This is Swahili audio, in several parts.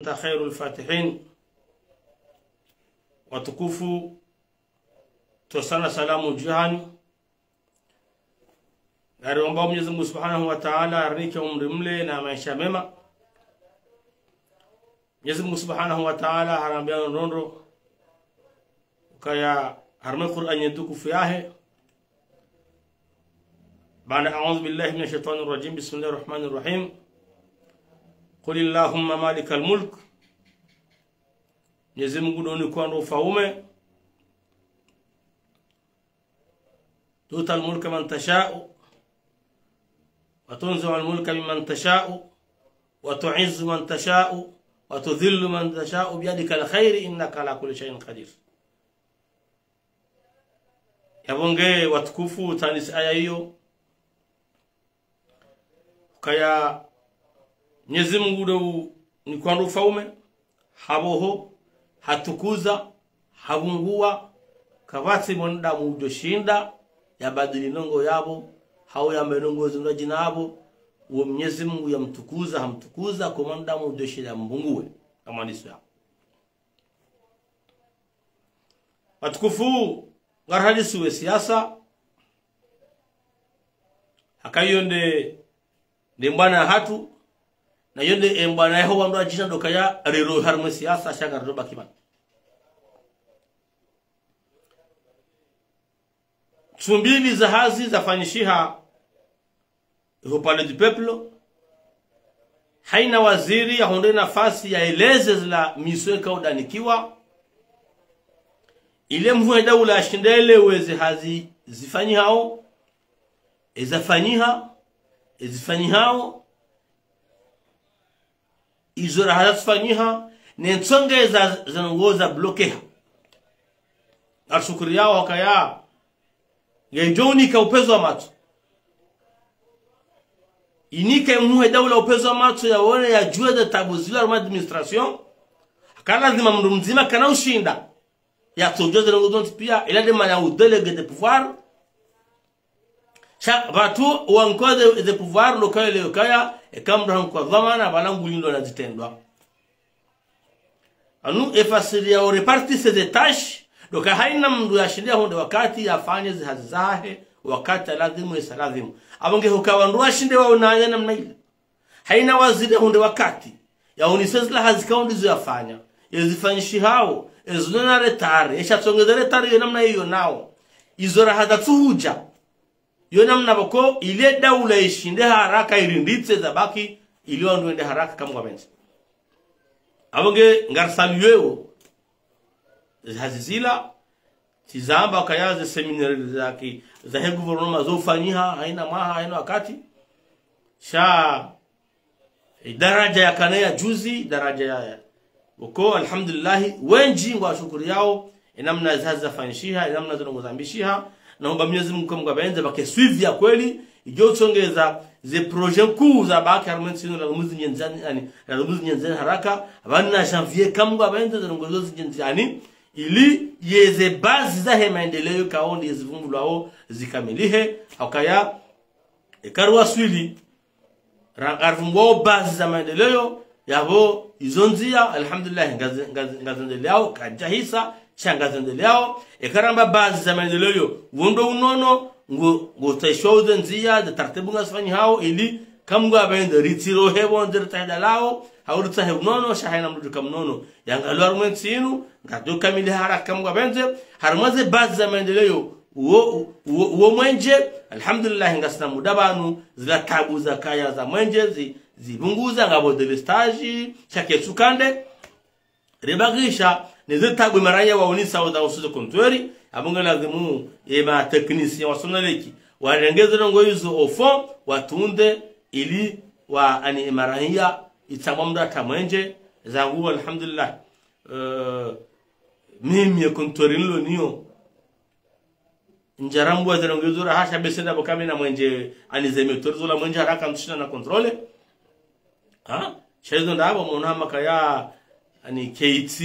خير الفاتحين وتكفوا توصلنا سلام جهان نارomba Mwenyezi Mungu Subhanahu wa Ta'ala arike umri mle na maisha mema. Mwenyezi Mungu Subhanahu wa Ta'ala harambia ndondo kaya harme Qur'an yetukufu yahe bana a'udhu billahi minash shaitanir rajim bismillahir rahmanir rahim qul allahumma malikal mulk. Mwenyezi Mungu doni kwa ndo faume tutal mulka man tasha'u وتنزع الملك ممن تشاء وتعز من تشاء وتذل من تشاء بيدك الخير إنك على كل شيء قدير. Yabonge watukufu tanisi aya hiyo kaya Mwenyezi Mungu ndo ni kwa ufaume haboho hatukuza habungua kavati monda mujoshinda yabadili nongo yabo hao ya menongozi na jinabo uo Mwenyezi Mungu yamtukuza hamtukuza kwa mandamu udeshila mbungue kama niso yao watukufu ngarhadisi we siasa akayonde mbana hatu na yonde mbana yao wando ajina dokaya rero harmo siasa shaka roba kimani Tumbili za hazi zafanyishiha au Palais du Peuple haina waziri ahonde nafasi ya eleze zila misweka udanikiwa ile mvue daula ashindele weze hazi zifanyihao ezifanyihao izora hazifanyiha nensonge zanongoza blokeha ashukuri yao wakaya ngejoni ka upezo wa macho inike muhe daula upezo wa macho yaone ya jua za tabuzila wa administration kana lazima mndu mzima kana ushinda ya tojoze longo pia ila de manya u délégué de pouvoir cha batu wankode de pouvoir lokale lokaya e kamra kwa dhamana balangulindo na zitendwa anu efasiria o repartir des tâches doka haina mndu yashindia honde wakati afanye zihazahe wakati lazima isalazimu abonge hukawa ndu ashinde wao na namna ile haina waziri honde wakati ya unisezla hazikaundi ziyafanya yezifanyishi hao ezuna retare eshatsongeza retare yo namna hiyo nao izora hadatsuhuja yo namna bako ile daula ishinde haraka irinditse zabaki iliyo ndwende haraka kama wabenzi abonge ngarsaluyeo hazizila tizamba kayaze seminari zake za he gouvernement zofanyiha haina maha haina wakati sha daraja ya kanaya juzi daraja ya uko alhamdulillah wenji wa shukuri yao namna zaza fanishiha namna zonongozambishiha naomba Mwenyezi Mungu kama baenze bake suivi ya kweli ijotsongeza ze projet kuu za baki harmensino na muzi nyenzani yani na muzi nyenzani haraka abana janvier kama baenze zonongozo nyenzani ili yeze bazi za maendeleo kaondi zivumbulao zikamilihe hakaya ekarwa swili rangarvumbo bazi za maendeleo yabo izonzia alhamdulillah ngazendeleo kajahisa changazendeleo ekaramba bazi za maendeleo wondo unono ngo taishouze nzia de taratibu ngasfanyi hao ili kamgwa baende ritiro hebo ndirtaida lao haurita hebnono shahina mdudu kamnono yangalu argumentsinu ngado kamili haraka kamgwa benze harmaze bazi za maendeleo uo mwenje alhamdulillah ngasna mudabanu zila tabu za kaya za mwenje zibunguza ngabo de stage chake tsukande rebagisha nezetabu maranya waonisa wa usuzo kontweri abonga lazimu ema technicien wasonaleki warengeze ngo yuzo ofo watunde ili wa ani maranya itamamda tamwenje zangu alhamdulillah mimi kontweri nlo niyo njarambu azerongezura hasha besenda bokame na mwenje anizeme torzola mwenje haraka mtishina na kontrole ha shezo ndabo monama kaya ani KT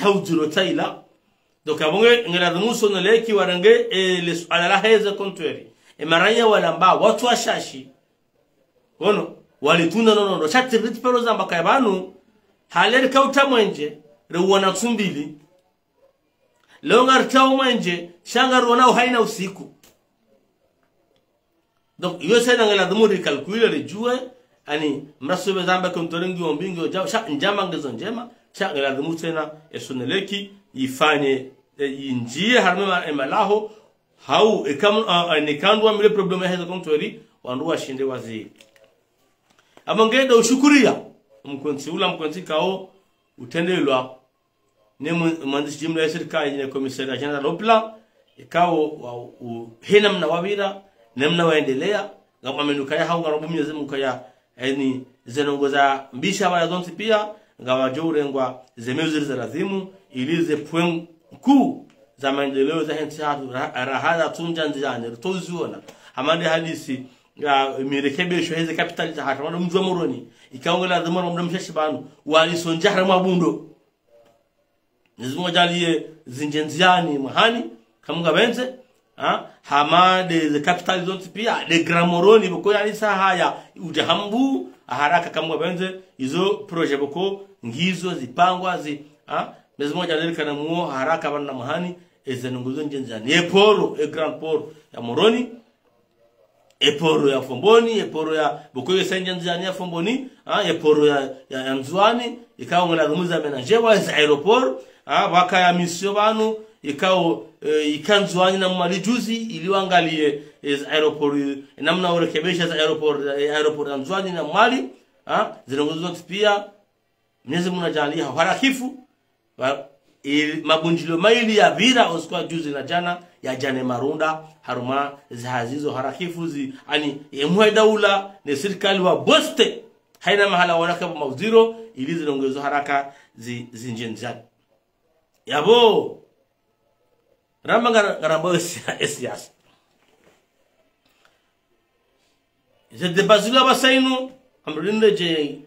hauduro taila doka bonge ngelamuso no leki warange les alala heze kontweri maranya wala mba watu washashi wono walitunda nono chati ritpero zamba kayabanu haleri kauta mwenje rewana tsumbili longar tao mwenje shanga ruwana haina usiku. Donc yo sai ngala dumuri calculer rejue ani mrasobe zamba kontorengi ombingi ojao sha njama ngezo njema sha ngala dumu tena esoneleki ifanye injie harma emalaho hau ekam nikandwa mile problema hizo kontori wandu washinde wazi amangenda ushukuria mkonsi ula mkonsi kao utendelwa ne mwandishi jumla ya serikali ne komisaria general opla ikao hena mna wabira nemna waendelea ngama menukaya hau ngarobu mnyeze mukaya yani zenongoza mbisha baya zonti pia ngawa jorengwa zemezuri za lazimu ilize point ku za maendeleo za henti hatu rahada tunja nzijane toziona amande hadisi ya mirekebisho hizi kapitali za hata wana mjua moroni ikaongela dhamara mdamshashi banu wali sonjahra mabundo nizimu jalie zinjenziani mahani kamunga benze hamade the capital zote pia de gramoroni boko yani haya ujahambu haraka kamunga benze izo projet boko ngizo zipangwa nizimu jalie kana muo haraka bana mahani ezenunguzo njenziani eporo grand poro ya moroni eporo ya fomboni eporo ya bokoye senjenziani ya fomboni eporo ya nzwani ikawa ngala rumuza menajewa za aeroport waka ya misio banu ikao ikanzwani na malijuzi iliwangalie aeroport namna urekebisha za aeroport ya nzwani na mali zinongozo pia mnyezi munajalia harakifu mabunjilo maili ya vira oskwa juzi na jana ya jane marunda haruma zahazizo harakifu ani emwe daula ne serikali wa boste haina mahala wanaka mauziro ili zinongezo haraka zinjenjani yabo ramba ngarambo esias zede bazula basainu amrinde je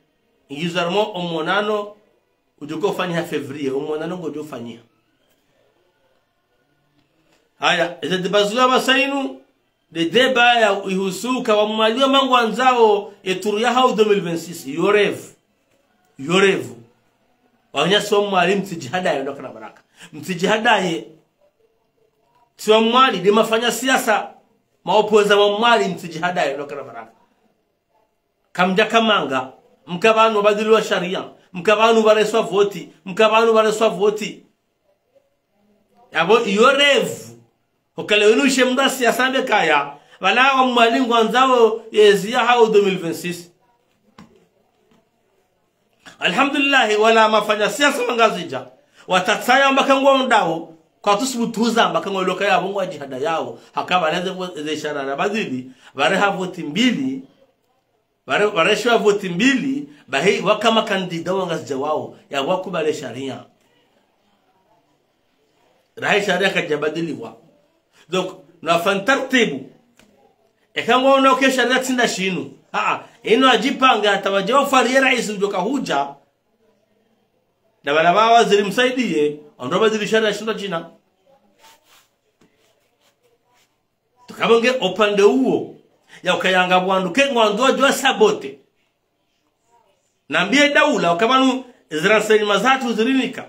yuzarmo omonano ujuko fanya fevrier omonano ngojo fanya haya zede bazula basainu de deba ya ihusuka wa mmalio mangu anzao eturu ya hau 2026 yorevu wanya so mwali mtijihada ya ndokana baraka mtijihada ye so mwali de mafanya siasa maopoza wa mwali mtijihada ya ndokana baraka kamja kamanga mkabanu badilwa sharia mkabanu bareswa voti yabo yorevu okale wenushe mda siasa mbe kaya wala wa mwali ngwanzao yezia hau 2026 alhamdulillah wala mafanya siasa mangazija watatsaya mbakangwa ndao kwa tusibutuza mbakangwa loka yabo ngwa jihada yao hakaba laze ishara na badili bare ha voti mbili bare shwa voti mbili bahi wakama kandida wangazija wao ya wakubale sharia rahi sharia kajabadiliwa donc na fantartibu ekangwa unoke sharia tinda shinu ino ajipanga atawajewa faria rais ujoka huja na wala waziri msaidie ndo badilisha shunda jina tukabonge opande huo ya ukayanga bwandu kengwando jwa sabote nambie daula ukabanu ziraseni mazatu zirinika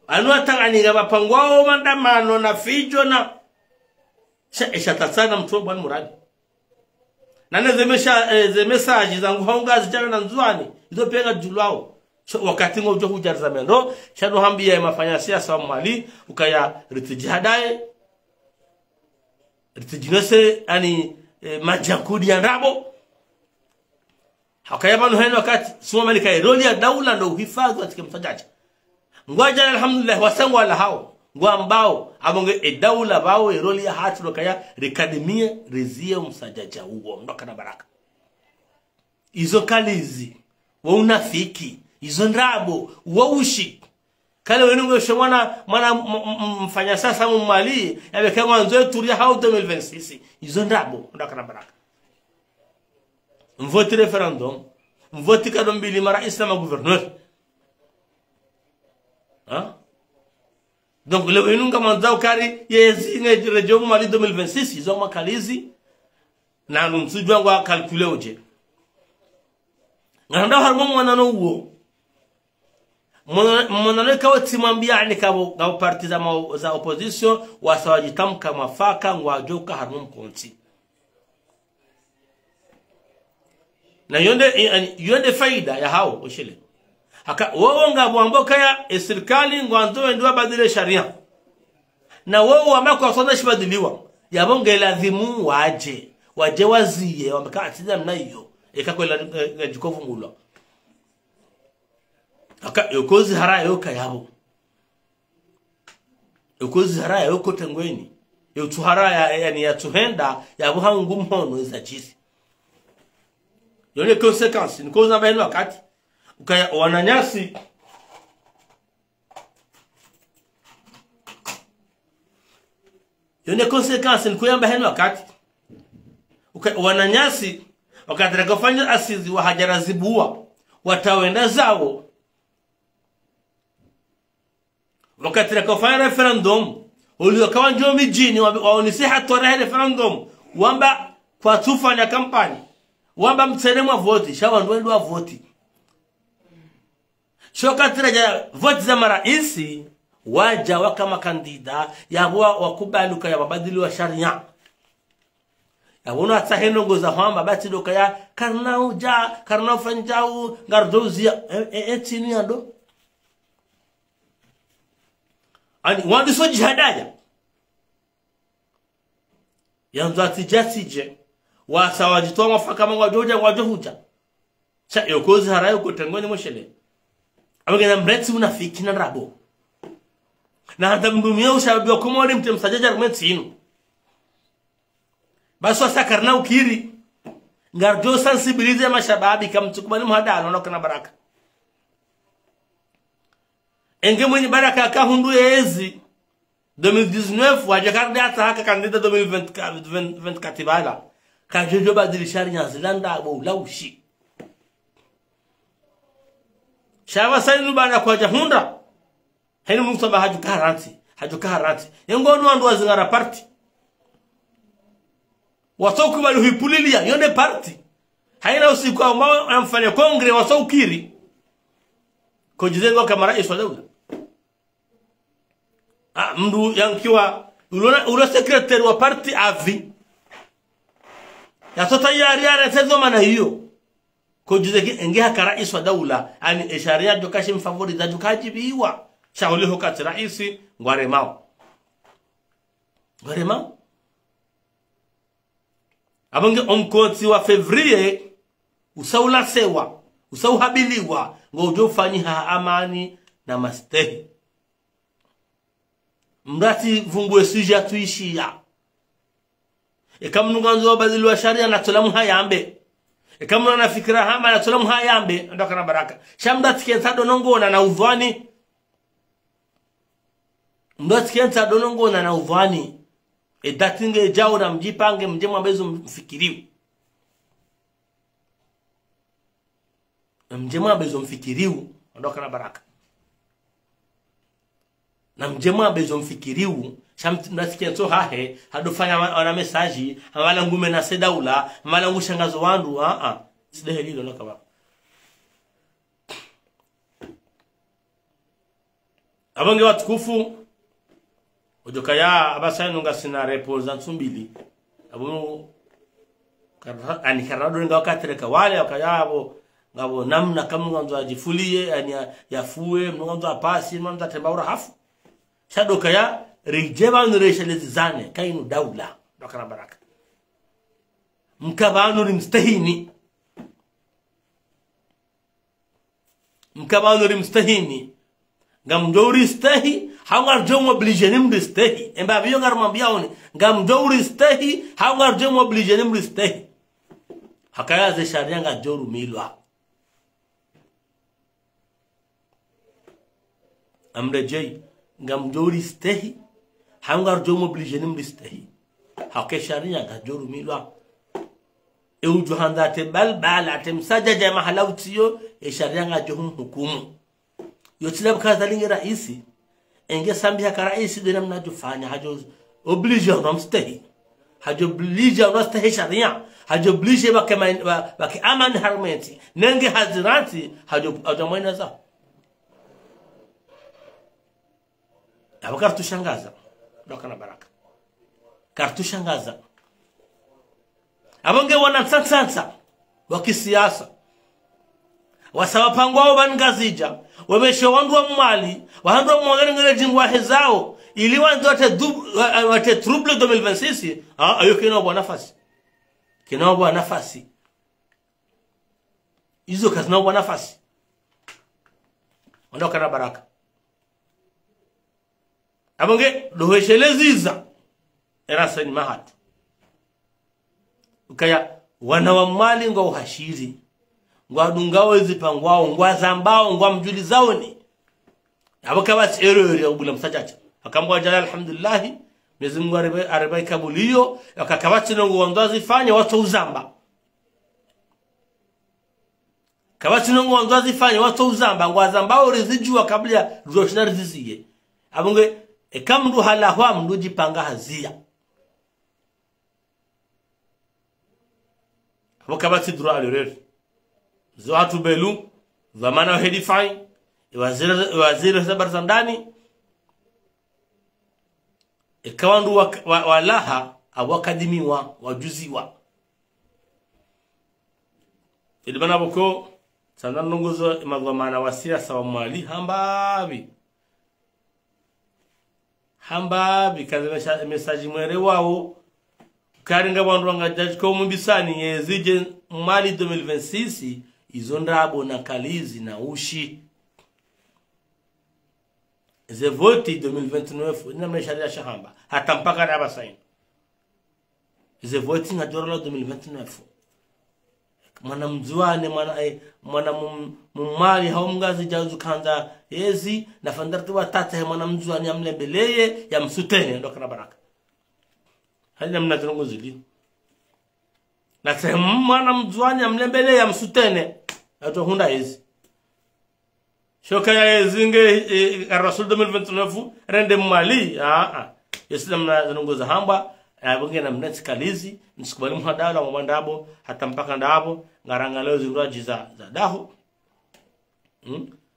anua tanganyika bapangwao mandamano na fijo na shatatsana mtu bwana muradi nane zemeshaji zangu haunga zijana na nzwani izo pega julao wakati ngo johu jarzamendo shado hambia mafanya siasa wa mali ukaya ritijihadae ritijinose ani majakudi ya rabo hakaya banu heno wakati suma nika roli ya daula ndo uhifadhi katika mtajaji ngwaja alhamdulillah wasangu ala hao ngwa ambao abonge daula bao roli ya hatu lokaya rekademia rezie msajaja huo ndoka na baraka izo kalizi wa unafiki izo ndrabo wa ushi kale wenungo shomana mwana mfanya sasa mmali yabekangwa nzo turia hao 2026 izo ndrabo ndoka na baraka mvoti referendum mvoti kadombili mara islam gouverneur donc le wenunga manzao kari yezi nge rejomu mali 2026 izo makalizi na numsujwa ngwa calcule oje nganda harmo mwana no uo mwana kawa timambia ni kawo parti za opposition wasawajitamka mafaka ngwa joka harmo mkonti na yonde faida ya hao oshile aka wao ngabwamboka ya serikali ngwanzo ndio badile sharia na wao ambako sonda shibadiliwa yabonge lazimu waje wazie wamekaa tiza mna hiyo ikakwela jikovu ngulo aka yokozi haraya yoka yabo yokozi haraya yoko tengweni yotuharaya yani yatuhenda yabo hangu mhono za chisi yone consequence niko na beno wakati ukaya wananyasi yone consequence niko yamba heno wakati wananyasi wakataka kufanya asizi wa hajarazibua watawenda zao wakataka kufanya referendum uliokawa njoo mijini waonisi hatua referendum wamba kwa tufanya kampani wamba mtsenema voti shawa ndo wa voti shoka tiraja voti za maraisi waja wakama kandida yabwa wakubaluka ya mabadili wa sharia yabona ataheno za hamba bati doka ya karnau fanjau ngardozia etini ando ani wandu so jihadaja yanzu atijatije wasawajitoa mafaka mwa joja wajohuja cha yokozi harayo kutengoni moshele abagenda mreti unafiki na rabo na hata mdumia ushabia komori mtemsajaja argumenti inu baso sakarna ukiri ngarjo sensibilize mashababi kamtukubali mhadalo na kana baraka enge mwenye baraka akahundu ezi 2019 wajakarda hata haka kandida 2024 bala kajojo badilishari nyanzilanda abo laushi shawa sainu bana kwa jahunda henu mutaba haju karanti yengono andu wazingara party wasoku bali huipulilia yone party haina usiku ambao amfanya kongre wasaukiri kojizengo kama rais wa dawla mdu yankiwa ulo secretary wa party avi ya tota yari tezo mana hiyo kojizeke enge haka rais wa dawla ani sharia dokashi mfavori za dukajibiwa shauli hokati rais ngwaremao abange omkoti wa fevrier usaula sewa usauhabiliwa ngojo fanyiha amani na mastehi mrati vumbwe suja tuishia ekamnunganzo badili wa sharia na tolamu hayambe ekamna na fikra hama na tolamu hayambe ndoka na baraka shamdati kenta donongona na udhwani mdati kenta donongona na udhwani edatinge jao na mjipange mjema mbezo mfikiriu mjema mbezo mfikiriu ndoka na baraka na mjema mbezo mfikiriu shamdati kento hahe hadofanya wana message amala ngume na sedaula amala ngushangazo wandu sidehe lilo ndoka baraka abange watukufu ojoka ya abasai nunga sina represent mbili abo ani karado nga wakatereka wale wakayabo ngabo namna kama mwanzo ajifulie ani yafue mwanzo apasi mwanzo atembaura hafu shadoka ya rijeba nreshelezi zane kainu daula dokana baraka mkabanu rimstahini ngamjori stahi hangar jomo obligenim ristehi emba biyo ngar mambiaoni ngamjori stahi hangar jomo obligenim ristehi hakaya ze sharia nga joru milwa amrejei ngamjori stahi hangar jomo obligenim ristehi hakaya sharia nga joru milwa euju handate balbala temsaja jama halawtiyo sharia nga johum hukumu yotilab kazalinge raisi enge sambi haka raisi de namna jufanya hajo oblige on mstahi hajo oblige on mstahi sharia hajoblishe baki amani harmenti nenge hazirati hajomwena za kartushangaza dokana baraka kartushangaza abonge wana tsantsa wa kisiasa wasawapangwao bangazija wabesho wandu wa mwali wahandu wa mwagani ngere jingwa hezao ili wandu wate trouble 2026 ayo kina bwa nafasi hizo kazi na bwa nafasi ondoka na baraka abonge dohesheleziza erasa ni mahatu ukaya wana wa mwali ngo uhashiri ngwadungao zipangwao ngwazambao ngwamjulizao ni abakabati erori ubula msajacha akambwa jala alhamdulillah Mwenyezi Mungu arabai kabulio akakabati ngo wandazi fanya watu uzamba kabati ngo wandazi fanya watu uzamba ngwazambao rizijua kabla roshna rizizie abonge ekamdu halahwa mnduji panga hazia abakabati dura aloreri Zoatu belu zamana hedifai waziri zabar zandani ikawandu walaha awakadimiwa wajuziwa ilibana boko sandan nongozo imagwamana wasia sawa mali hambabi kaza message mwere wao karinga wandu wangajaji ko mumbisani yezije mali 2026 izo ndabo na kalizi na ushi ze voti 2029 ina mesharia shahamba hata mpaka na basaini ze voti na jorolo 2029 mwana mzuane mwana mumali haumgazi jazu kanza yezi na fandartu watata mwana mzuane amlembeleye ya msutene ndo kana baraka hali namna tunongo zili na sema mwana mzuane amlembeleye ya msutene ato hunda hizi shoka ya zinge Rasul 2029 rende mali Islam na zanongoza hamba abonge na mnati kalizi msikubali mhadala wa mandabo hata mpaka ndabo ngaranga leo zinguraji za daho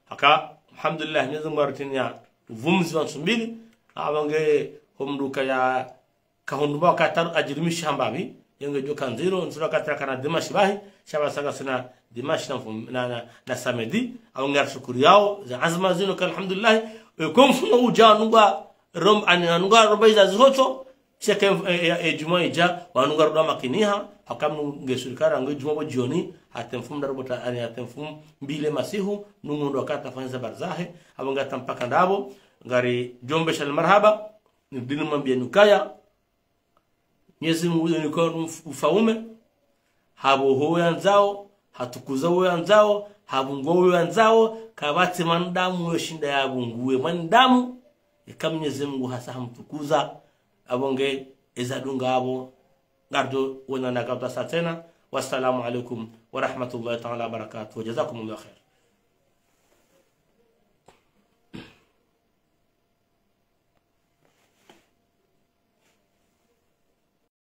aka alhamdulillah Mwenyezi Mungu artinia vumzi wa sumbili abonge homduka ya kahundumba kataru ajirimisha hambabi yenge joka nziro nsura kataka na dimashi bahi shaba sanga sina dimashi na samedi au ngar shukuri yao za azma zino kan alhamdulillah komfuno ujanunga anunga robaiza zihoto cheke juma ija wanunga roda makiniha akamnu ngesurikara ngo juma bo jioni hatemfum darobota ani hatemfum mbile masihu nungundo akata fanza barzahe abonga tampaka ndabo ngari jombe shal marhaba ni dinu mambia nukaya Mwenyezi Mungu ni kwa ufaume habo hoya nzao hatukuza hoya nzao habungo hoya nzao kabati mandamu yoshinda yabunguwe mandamu Mwenyezi Mungu hasa hamtukuza abonge ezadunga abo ngardo wona nakata satena wassalamu alaikum wa rahmatullahi ta'ala barakatuh jazakumullahu khair